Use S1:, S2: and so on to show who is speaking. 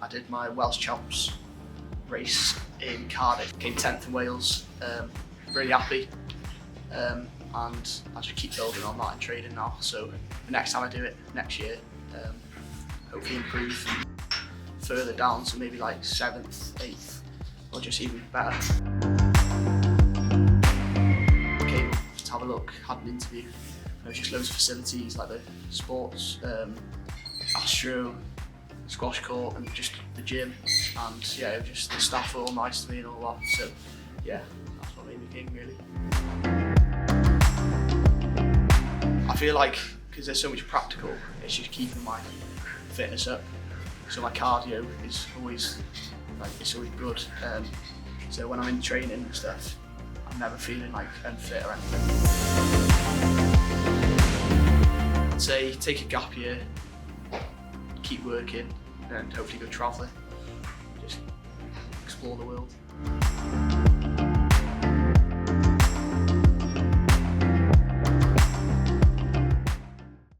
S1: I did my Welsh Champs race in Cardiff, came 10th in Wales, really happy, and I just keep building on that in training now, so the next time I do it next year, hopefully improve further down, so maybe like 7th, 8th, or just even better. Came up to have a look, had an interview. There was just loads of facilities like the sports, astro, squash court, and just the gym, and yeah, just the staff were all nice to me and all that. So yeah, that's what made me king really. I feel like because there's so much practical, it's just keeping my fitness up. So my cardio is always always good. So when I'm in training and stuff, I'm never feeling like unfit or anything. I'd say take a gap year, keep working, and hopefully go travelling. Just explore the world.